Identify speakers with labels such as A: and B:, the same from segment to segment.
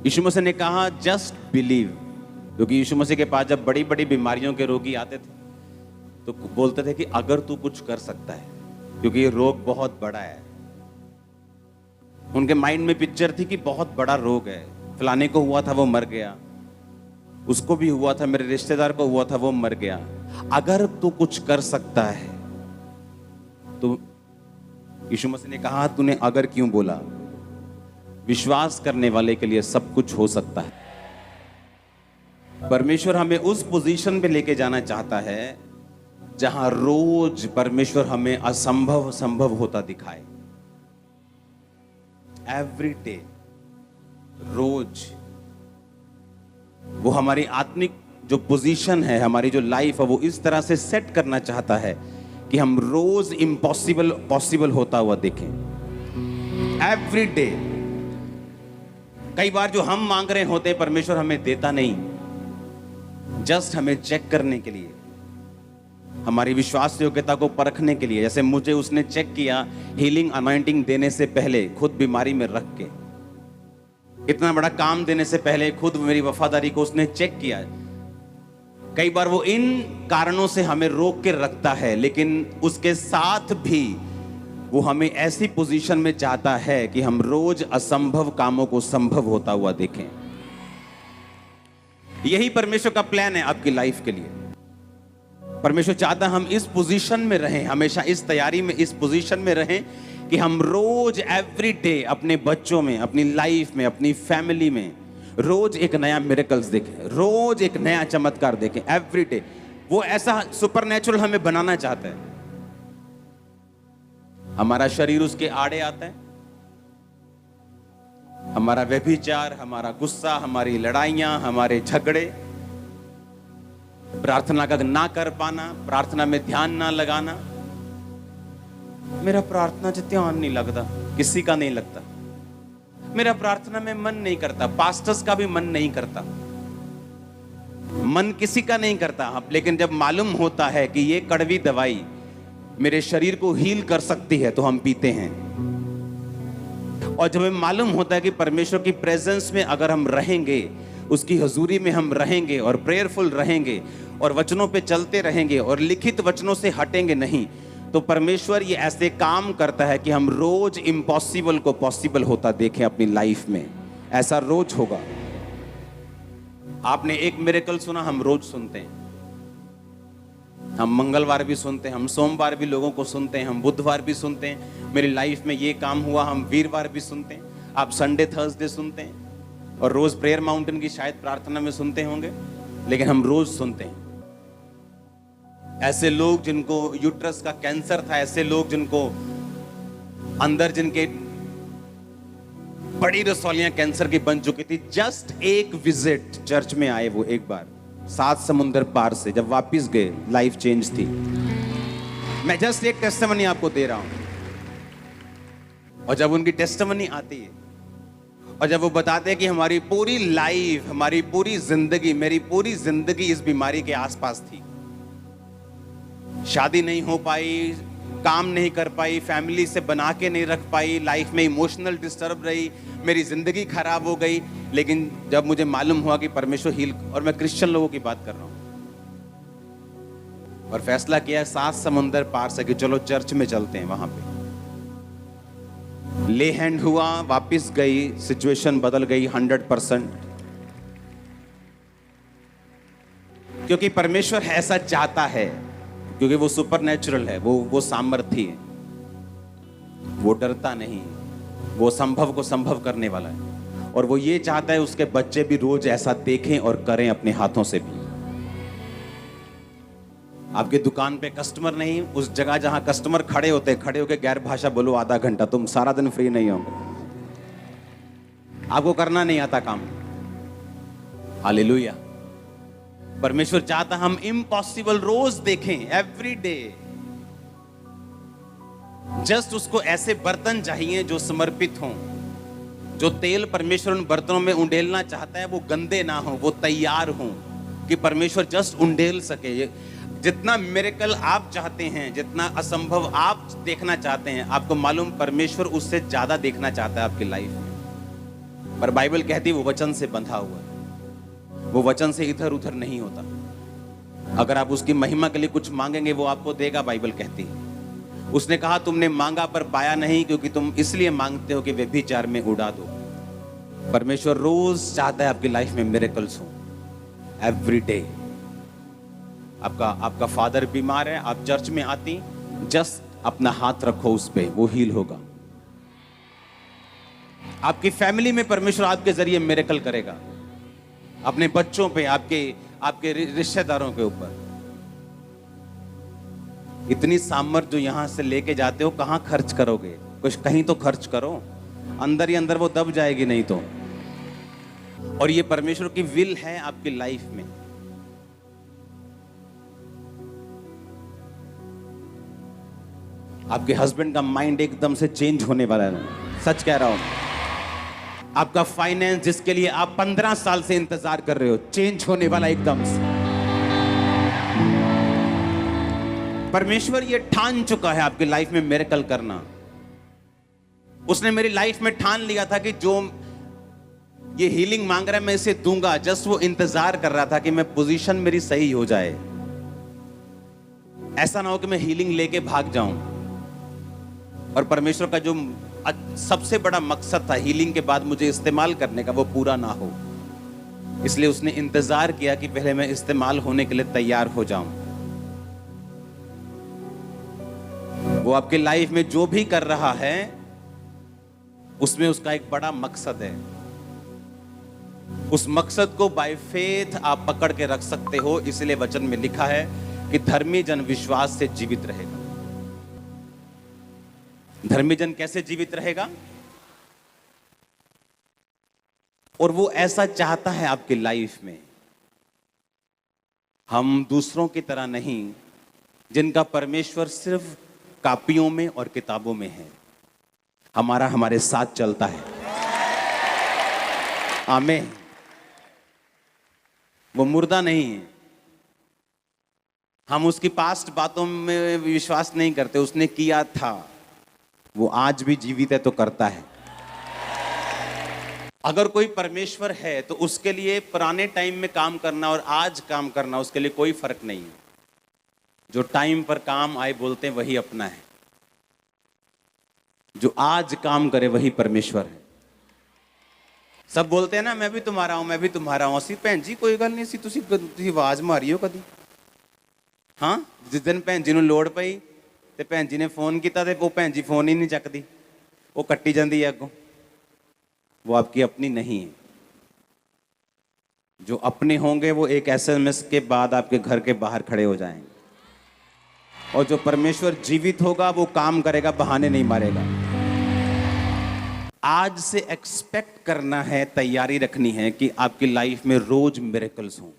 A: यीशु मसीह ने कहा just believe, क्योंकि यीशु मसीह के पास जब बड़ी बड़ी बीमारियों के रोगी आते थे तो बोलते थे कि अगर तू कुछ कर सकता है, क्योंकि ये रोग बहुत बड़ा है। उनके माइंड में पिक्चर थी कि बहुत बड़ा रोग है, फलाने को हुआ था वो मर गया, उसको भी हुआ था, मेरे रिश्तेदार को हुआ था वो मर गया, अगर तू कुछ कर सकता है। तो यीशु मसीह ने कहा तूने अगर क्यों बोला, विश्वास करने वाले के लिए सब कुछ हो सकता है। परमेश्वर हमें उस पोजीशन पे लेके जाना चाहता है जहां रोज परमेश्वर हमें असंभव संभव होता दिखाए। एवरी डे, रोज वो हमारी आत्मिक जो पोजीशन है, हमारी जो लाइफ है, वो इस तरह से सेट करना चाहता है कि हम रोज इम्पॉसिबल पॉसिबल होता हुआ देखें। Every day. कई बार जो हम मांग रहे होते परमेश्वर हमें देता नहीं, जस्ट हमें चेक करने के लिए, हमारी विश्वास योग्यता को परखने के लिए। जैसे मुझे उसने चेक किया हीलिंग अनॉइंटिंग देने से पहले, खुद बीमारी में रख के, इतना बड़ा काम देने से पहले खुद मेरी वफादारी को उसने चेक किया। कई बार वो इन कारणों से हमें रोक के रखता है, लेकिन उसके साथ भी वो हमें ऐसी पोजीशन में चाहता है कि हम रोज असंभव कामों को संभव होता हुआ देखें। यही परमेश्वर का प्लान है आपकी लाइफ के लिए। परमेश्वर चाहता है हम इस पोजीशन में रहें, हमेशा इस तैयारी में, इस पोजीशन में रहें कि हम रोज एवरी डे अपने बच्चों में, अपनी लाइफ में, अपनी फैमिली में रोज एक नया मिरेकल्स देखें, रोज एक नया चमत्कार देखें। एवरी डे वो ऐसा सुपरनेचुरल हमें बनाना चाहता है। हमारा शरीर उसके आड़े आता है, हमारा व्यभिचार, हमारा गुस्सा, हमारी लड़ाइयां, हमारे झगड़े, प्रार्थना का ना कर पाना, प्रार्थना में ध्यान ना लगाना। मेरा प्रार्थना से ध्यान नहीं लगता, किसी का नहीं लगता। मेरा प्रार्थना में मन नहीं करता, पास्टर्स का भी मन नहीं करता, मन किसी का नहीं करता। लेकिन जब मालूम होता है कि ये कड़वी दवाई मेरे शरीर को हील कर सकती है तो हम पीते हैं। और जब हमें मालूम होता है कि परमेश्वर की प्रेजेंस में अगर हम रहेंगे, उसकी हजूरी में हम रहेंगे और प्रेयरफुल रहेंगे और वचनों पे चलते रहेंगे और लिखित वचनों से हटेंगे नहीं, तो परमेश्वर ये ऐसे काम करता है कि हम रोज इम्पॉसिबल को पॉसिबल होता देखें अपनी लाइफ में। ऐसा रोज होगा। आपने एक मिरेकल सुना, हम रोज सुनते हैं। हम मंगलवार भी सुनते हैं, हम सोमवार भी लोगों को सुनते हैं, हम बुधवार भी सुनते हैं मेरी लाइफ में ये काम हुआ, हम वीरवार भी सुनते हैं, आप संडे थर्सडे सुनते हैं और रोज प्रेयर माउंटेन की शायद प्रार्थना में सुनते होंगे, लेकिन हम रोज सुनते हैं। ऐसे लोग जिनको यूट्रस का कैंसर था, ऐसे लोग जिनको अंदर जिनके बड़ी रसौलियां कैंसर की बन चुकी थी, जस्ट एक विजिट चर्च में आए वो एक बार 7 समुंदर पार से, जब वापिस गए लाइफ चेंज थी। मैं जस्ट एक टेस्टिमनी आपको दे रहा हूं। और जब उनकी टेस्टिमनी आती है और जब वो बताते हैं कि हमारी पूरी लाइफ, हमारी पूरी जिंदगी, मेरी पूरी जिंदगी इस बीमारी के आसपास थी, शादी नहीं हो पाई, काम नहीं कर पाई, फैमिली से बना के नहीं रख पाई, लाइफ में इमोशनल डिस्टर्ब रही, मेरी जिंदगी खराब हो गई। लेकिन जब मुझे मालूम हुआ कि परमेश्वर हील, और मैं क्रिश्चियन लोगों की बात कर रहा हूं, और फैसला किया 7 समुंदर पार से कि चलो चर्च में चलते हैं। वहां पे ले हैंड हुआ, वापिस गई, सिचुएशन बदल गई 100%। क्योंकि परमेश्वर ऐसा चाहता है, क्योंकि वो सुपरनेचुरल है, वो सामर्थी है, वो डरता नहीं, वो संभव को संभव करने वाला है। और वो ये चाहता है उसके बच्चे भी रोज ऐसा देखें और करें अपने हाथों से भी। आपके दुकान पे कस्टमर नहीं, उस जगह जहां कस्टमर खड़े होते, खड़े होकर गैर भाषा बोलो आधा घंटा, तुम सारा दिन फ्री नहीं होंगे, आपको करना नहीं आता काम। हालेलुया। परमेश्वर चाहता हम इम्पॉसिबल रोज देखें, एवरी डे। जस्ट उसको ऐसे बर्तन चाहिए जो समर्पित हों, जो तेल परमेश्वर उन बर्तनों में उंडेलना चाहता है वो गंदे ना हो, वो तैयार हों कि परमेश्वर जस्ट उंडेल सके। जितना मिरेकल आप चाहते हैं, जितना असंभव आप देखना चाहते हैं, आपको मालूम परमेश्वर उससे ज्यादा देखना चाहता है आपकी लाइफ में। पर बाइबल कहती वो वचन से बंधा हुआ है, वो वचन से इधर उधर नहीं होता। अगर आप उसकी महिमा के लिए कुछ मांगेंगे वो आपको देगा, बाइबल कहती है। उसने कहा तुमने मांगा पर पाया नहीं, क्योंकि तुम इसलिए मांगते हो कि व्यभिचार में उड़ा दो। परमेश्वर रोज चाहता है आपकी लाइफ में मिरेकल्स हो, एवरी डे। आपका फादर बीमार है, आप चर्च में आती, जस्ट अपना हाथ रखो उस पे, वो हील होगा। आपकी फैमिली में परमेश्वर आपके जरिए मिरेकल करेगा, अपने बच्चों पे, आपके रिश्तेदारों के ऊपर। इतनी सामर्थ जो यहां से लेके जाते हो, कहां खर्च करोगे? कुछ कहीं तो खर्च करो, अंदर ही अंदर वो दब जाएगी नहीं तो। और ये परमेश्वर की विल है आपकी लाइफ में। आपके हस्बैंड का माइंड एकदम से चेंज होने वाला है, सच कह रहा हूं। आपका फाइनेंस जिसके लिए आप 15 साल से इंतजार कर रहे हो, चेंज होने वाला एकदम से। परमेश्वर ये ठान चुका है आपकी लाइफ में मिरेकल करना। उसने मेरी लाइफ में ठान लिया था कि जो ये हीलिंग मांग रहा है मैं इसे दूंगा। जस्ट वो इंतजार कर रहा था कि मैं पोजीशन मेरी सही हो जाए, ऐसा ना हो कि मैं हीलिंग लेके भाग जाऊं। और परमेश्वर का जो सबसे बड़ा मकसद था हीलिंग के बाद मुझे इस्तेमाल करने का, वो पूरा ना हो, इसलिए उसने इंतजार किया कि पहले मैं इस्तेमाल होने के लिए तैयार हो जाऊं। वो आपके लाइफ में जो भी कर रहा है उसमें उसका एक बड़ा मकसद है। उस मकसद को बाय फेथ आप पकड़ के रख सकते हो। इसलिए वचन में लिखा है कि धर्मी जन विश्वास से जीवित रहेगा। धर्मी जन कैसे जीवित रहेगा? और वो ऐसा चाहता है आपकी लाइफ में। हम दूसरों की तरह नहीं, जिनका परमेश्वर सिर्फ कापियों में और किताबों में है। हमारा हमारे साथ चलता है। आमीन। वो मुर्दा नहीं है। हम उसकी पास्ट बातों में विश्वास नहीं करते। उसने किया था, वो आज भी जीवित है तो करता है। अगर कोई परमेश्वर है तो उसके लिए पुराने टाइम में काम करना और आज काम करना उसके लिए कोई फर्क नहीं है। जो टाइम पर काम आए बोलते हैं वही अपना है। जो आज काम करे वही परमेश्वर है। सब बोलते हैं ना मैं भी तुम्हारा हूं, मैं भी तुम्हारा हूं। असी भैन जी कोई गल नहीं सी, तुसी आवाज मारी हो कदी? हाँ, जिस दिन भैन जी नूं लोड़ पई ते भैन जी ने फोन किया ते वो भैन जी फोन ही नहीं चकदी, वो कट्टी जाती है अगों। वो आपकी अपनी नहीं है। जो अपने होंगे वो एक SMS के बाद आपके घर के बाहर खड़े हो जाएंगे। और जो परमेश्वर जीवित होगा वो काम करेगा, बहाने नहीं मारेगा। आज से एक्सपेक्ट करना है, तैयारी रखनी है कि आपकी लाइफ में रोज मिरेकल्स हों।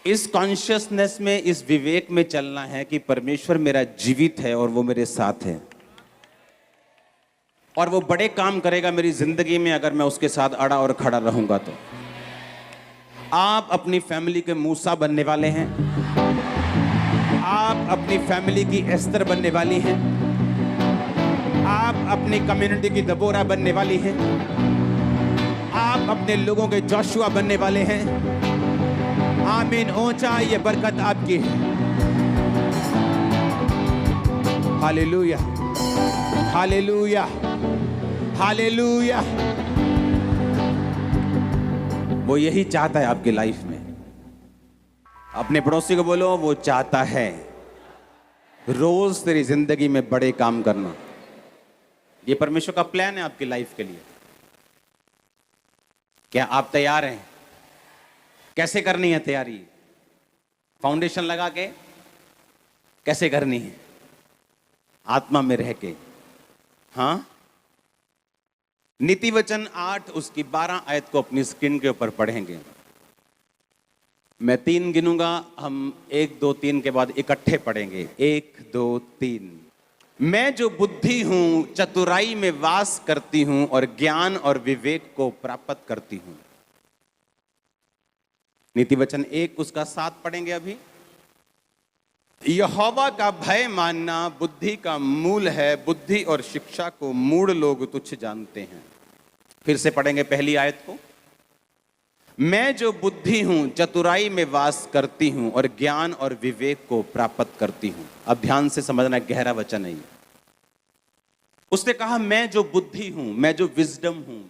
A: इस कॉन्शियसनेस में, इस विवेक में चलना है कि परमेश्वर मेरा जीवित है और वो मेरे साथ है और वो बड़े काम करेगा मेरी जिंदगी में अगर मैं उसके साथ अड़ा और खड़ा रहूंगा। तो आप अपनी फैमिली के मूसा बनने वाले हैं। आप अपनी फैमिली की एस्तर बनने वाली हैं। आप अपनी कम्युनिटी की दबोरा बनने वाली हैं। आप अपने लोगों के जोशुआ बनने वाले हैं। आमीन। ऊंचा ये बरकत आपकी है। Hallelujah, hallelujah, hallelujah. वो यही चाहता है आपकी लाइफ में। अपने पड़ोसी को बोलो, वो चाहता है रोज तेरी जिंदगी में बड़े काम करना। ये परमेश्वर का प्लान है आपकी लाइफ के लिए। क्या आप तैयार हैं? कैसे करनी है तैयारी? फाउंडेशन लगा के कैसे करनी है? आत्मा में रह के। हाँ, नीति वचन 8 उसकी 12 आयत को अपनी स्क्रीन के ऊपर पढ़ेंगे। मैं 3 गिनूंगा, हम 1 2 3 के बाद इकट्ठे पढ़ेंगे। 1 2 3। मैं जो बुद्धि हूं चतुराई में वास करती हूं और ज्ञान और विवेक को प्राप्त करती हूं। नीति वचन 1 उसका 7 पढ़ेंगे अभी। यहोवा का भय मानना बुद्धि का मूल है। बुद्धि और शिक्षा को मूढ़ लोग तुच्छ जानते हैं। फिर से पढ़ेंगे पहली आयत को। मैं जो बुद्धि हूं चतुराई में वास करती हूं और ज्ञान और विवेक को प्राप्त करती हूं। अब ध्यान से समझना, गहरा वचन है ये। उसने कहा मैं जो बुद्धि हूं, मैं जो विजडम हूं,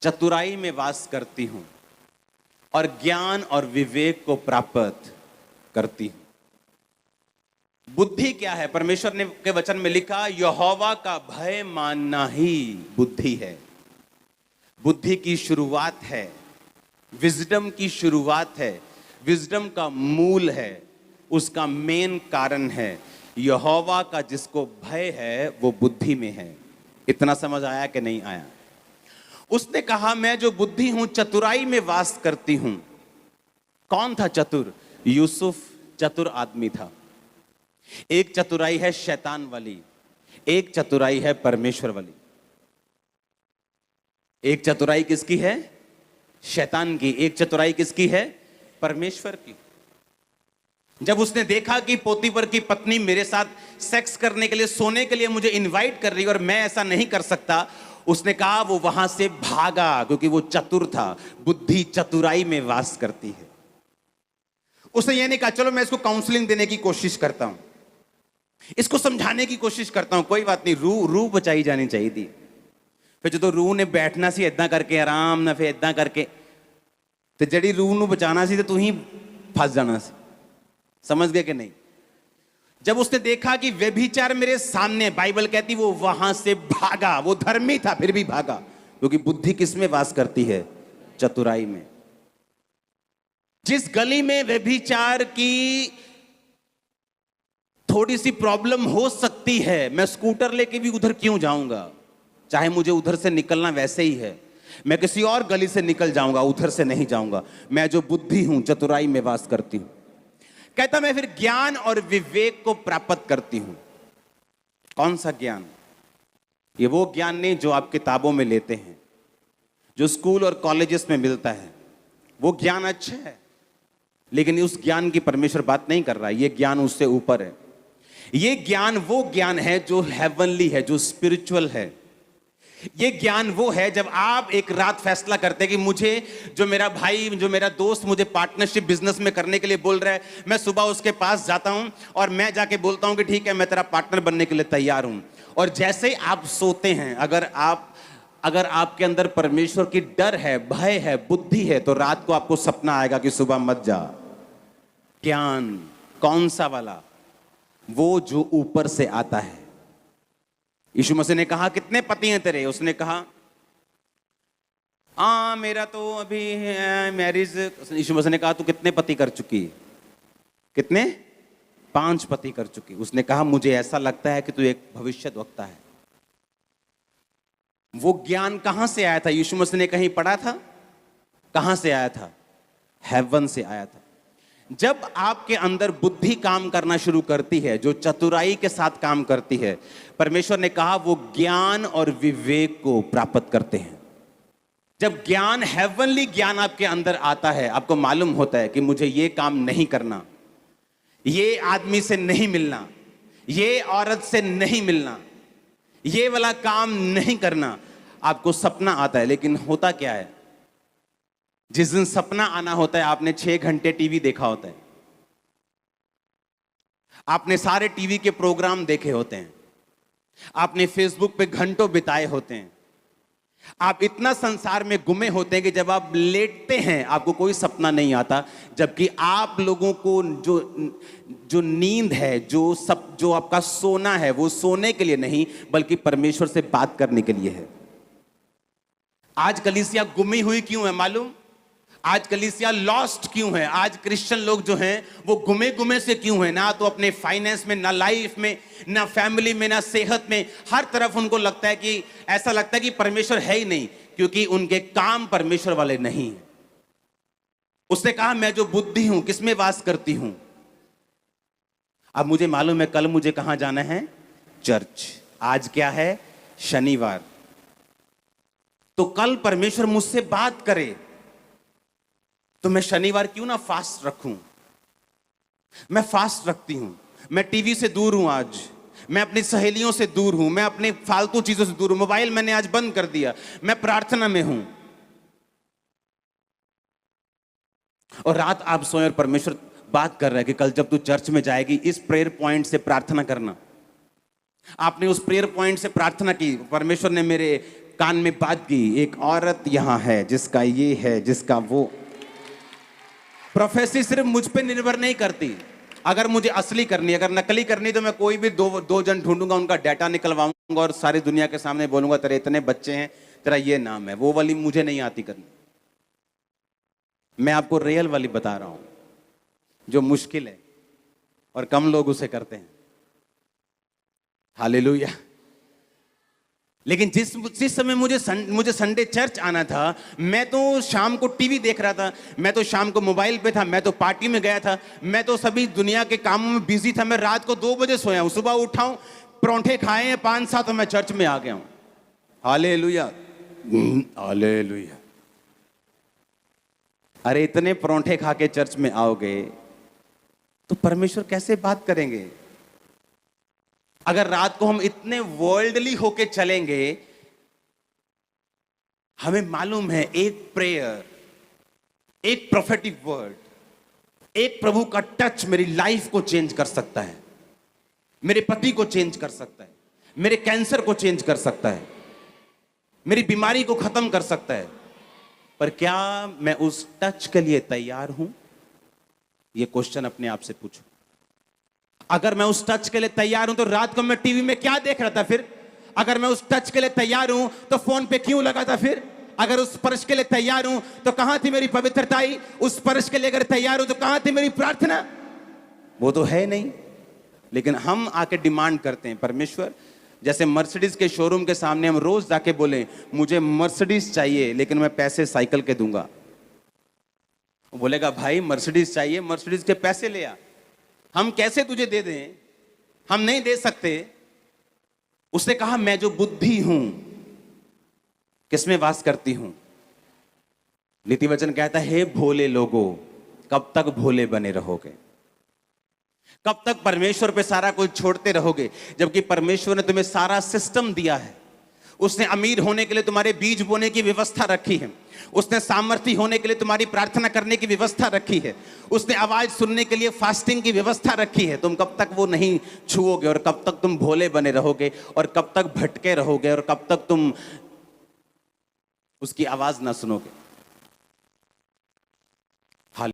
A: चतुराई में वास करती हूं और ज्ञान और विवेक को प्राप्त करती हूं। बुद्धि क्या है? परमेश्वर ने के वचन में लिखा यहोवा का भय मानना ही बुद्धि है। बुद्धि की शुरुआत है, विजडम की शुरुआत है, विजडम का मूल है, उसका मेन कारण है यहोवा का जिसको भय है वो बुद्धि में है। इतना समझ आया कि नहीं आया? उसने कहा मैं जो बुद्धि हूं चतुराई में वास करती हूं। कौन था चतुर? यूसुफ चतुर आदमी था। एक चतुराई है शैतान वाली, एक चतुराई है परमेश्वर वाली। एक चतुराई किसकी है? शैतान की। एक चतुराई किसकी है? परमेश्वर की। जब उसने देखा कि पोतीफर की पत्नी मेरे साथ सेक्स करने के लिए, सोने के लिए मुझे इनवाइट कर रही है और मैं ऐसा नहीं कर सकता, उसने कहा वो वहां से भागा, क्योंकि वो चतुर था। बुद्धि चतुराई में वास करती है। उसने ये नहीं कहा चलो मैं इसको काउंसलिंग देने की कोशिश करता हूं, इसको समझाने की कोशिश करता हूं, कोई बात नहीं, रूह बचाई जानी चाहिए थी। फिर जो रूह ने बैठना सी इदा करके आराम ना, फिर इदा करके ते जड़ी रूह ਨੂੰ बचाना सी, तो तू ही फंस जाना सी। समझ गए कि नहीं? जब उसने देखा कि व्यभिचार मेरे सामने, बाइबल कहती वो वहां से भागा। वो धर्मी था फिर भी भागा, क्योंकि बुद्धि किस में वास करती है? चतुराई में। जिस गली में व्यभिचार की थोड़ी सी प्रॉब्लम हो सकती है, मैं स्कूटर लेके भी उधर क्यों जाऊंगा? चाहे मुझे उधर से निकलना वैसे ही है, मैं किसी और गली से निकल जाऊंगा, उधर से नहीं जाऊंगा। मैं जो बुद्धि हूं चतुराई में वास करती हूं। कहता मैं फिर ज्ञान और विवेक को प्राप्त करती हूं। कौन सा ज्ञान? ये वो ज्ञान नहीं जो आप किताबों में लेते हैं, जो स्कूल और कॉलेजेस में मिलता है। वो ज्ञान अच्छा है, लेकिन उस ज्ञान की परमेश्वर बात नहीं कर रहा है। ये ज्ञान उससे ऊपर है। ये ज्ञान वो ज्ञान है जो हेवनली है, जो स्पिरिचुअल है। ये ज्ञान वो है जब आप एक रात फैसला करते हैं कि मुझे, जो मेरा भाई, जो मेरा दोस्त मुझे पार्टनरशिप बिजनेस में करने के लिए बोल रहा है, मैं सुबह उसके पास जाता हूं और मैं जाके बोलता हूं कि ठीक है मैं तेरा पार्टनर बनने के लिए तैयार हूं। और जैसे ही आप सोते हैं, अगर आपके अंदर परमेश्वर की डर है, भय है, बुद्धि है, तो रात को आपको सपना आएगा कि सुबह मत जा। ज्ञान कौन सा वाला? वो जो ऊपर से आता है। यीशु मसीह ने कहा कितने पति हैं तेरे? उसने कहा मेरा तो अभी मैरिज। यीशु मसीह ने कहा तू कितने पति कर चुकी? कितने? 5 पति कर चुकी। उसने कहा मुझे ऐसा लगता है कि तू एक भविष्यद्वक्ता है। वो ज्ञान कहां से आया था? यीशु मसीह ने कहीं पढ़ा था? कहां से आया था? हेवन से आया था। जब आपके अंदर बुद्धि काम करना शुरू करती है, जो चतुराई के साथ काम करती है, परमेश्वर ने कहा वो ज्ञान और विवेक को प्राप्त करते हैं। जब ज्ञान, हेवनली ज्ञान आपके अंदर आता है, आपको मालूम होता है कि मुझे ये काम नहीं करना, ये आदमी से नहीं मिलना, ये औरत से नहीं मिलना, ये वाला काम नहीं करना। आपको सपना आता है, लेकिन होता क्या है? जिस दिन सपना आना होता है, आपने 6 घंटे टीवी देखा होता है, आपने सारे टीवी के प्रोग्राम देखे होते हैं, आपने फेसबुक पे घंटों बिताए होते हैं, आप इतना संसार में गुमे होते हैं कि जब आप लेटते हैं आपको कोई सपना नहीं आता। जबकि आप लोगों को जो नींद है, जो आपका सोना है, वो सोने के लिए नहीं बल्कि परमेश्वर से बात करने के लिए है। आज कलीसिया गुमी हुई क्यों है मालूम? आज कलीसिया लॉस्ट क्यों है? आज क्रिश्चियन लोग जो हैं वो गुमे गुमे से क्यों हैं? ना तो अपने फाइनेंस में, ना लाइफ में, ना फैमिली में, ना सेहत में। हर तरफ उनको लगता है कि, ऐसा लगता है कि परमेश्वर है ही नहीं, क्योंकि उनके काम परमेश्वर वाले नहीं हैं। उसने कहा मैं जो बुद्धि हूं किसमें वास करती हूं? अब मुझे मालूम है कल मुझे कहां जाना है? चर्च। आज क्या है? शनिवार। तो कल परमेश्वर मुझसे बात करे तो मैं शनिवार क्यों ना फास्ट रखूं? मैं फास्ट रखती हूं। मैं टीवी से दूर हूं आज, मैं अपनी सहेलियों से दूर हूं, मैं अपनी फालतू चीजों से दूर हूं, मोबाइल मैंने आज बंद कर दिया, मैं प्रार्थना में हूं। और रात आप सोए और परमेश्वर बात कर रहा है कि कल जब तू चर्च में जाएगी इस प्रेयर पॉइंट से प्रार्थना करना। आपने उस प्रेयर पॉइंट से प्रार्थना की, परमेश्वर ने मेरे कान में बात की, एक औरत यहां है जिसका ये है, जिसका वो। प्रोफेसी सिर्फ मुझ पे निर्भर नहीं करती। अगर मुझे असली करनी, अगर नकली करनी, तो मैं कोई भी दो जन ढूंढूंगा, उनका डाटा निकलवाऊंगा और सारी दुनिया के सामने बोलूंगा तेरे इतने बच्चे हैं, तेरा ये नाम है। वो वाली मुझे नहीं आती करनी। मैं आपको रियल वाली बता रहा हूं, जो मुश्किल है और कम लोग उसे करते हैं। हालेलुया। लेकिन जिस समय मुझे संडे चर्च आना था, मैं तो शाम को टीवी देख रहा था, मैं तो शाम को मोबाइल पे था, मैं तो पार्टी में गया था, मैं तो सभी दुनिया के कामों में बिजी था। मैं रात को 2 बजे सोया हूं, सुबह उठा हूं, परोंठे खाए हैं 5-7 और मैं चर्च में आ गया हूं। Hallelujah, hallelujah. अरे इतने परोंठे खा के चर्च में आओगे तो परमेश्वर कैसे बात करेंगे? अगर रात को हम इतने वर्ल्डली होके चलेंगे, हमें मालूम है एक प्रेयर, एक प्रोफेटिक वर्ड, एक प्रभु का टच मेरी लाइफ को चेंज कर सकता है, मेरे पति को चेंज कर सकता है, मेरे कैंसर को चेंज कर सकता है, मेरी बीमारी को खत्म कर सकता है। पर क्या मैं उस टच के लिए तैयार हूं? यह क्वेश्चन अपने आप से पूछो। अगर मैं उस टच के लिए तैयार हूं तो रात को मैं टीवी में क्या देख रहा था फिर? अगर मैं उस टच के लिए तैयार हूं तो फोन पे क्यों लगा था फिर? अगर उस स्पर्श के लिए तैयार हूं तो कहां थी मेरी पवित्रताई? उस स्पर्श के लिए अगर तैयार हूं तो कहां थी मेरी प्रार्थना? वो तो है नहीं। लेकिन हम आके डिमांड करते हैं, परमेश्वर, जैसे मर्सिडीज के शोरूम के सामने हम रोज जाके बोले मुझे मर्सिडीज चाहिए लेकिन मैं पैसे साइकिल के दूंगा। वो बोलेगा भाई मर्सिडीज चाहिए, मर्सिडीज के पैसे ले आ। हम कैसे तुझे दे दें? हम नहीं दे सकते। उसने कहा मैं जो बुद्धि हूं किसमें वास करती हूं? नीति वचन कहता है, हे भोले लोगों, कब तक भोले बने रहोगे? कब तक परमेश्वर पे सारा कुछ छोड़ते रहोगे? जबकि परमेश्वर ने तुम्हें सारा सिस्टम दिया है। उसने अमीर होने के लिए तुम्हारे बीज बोने की व्यवस्था रखी है। उसने सामर्थ्य होने के लिए तुम्हारी प्रार्थना करने की व्यवस्था रखी है। उसने आवाज सुनने के लिए फास्टिंग की व्यवस्था रखी है। तुम कब तक वो नहीं छुओगे और कब तक तुम भोले बने रहोगे और कब तक भटके रहोगे और कब तक तुम उसकी आवाज ना सुनोगे?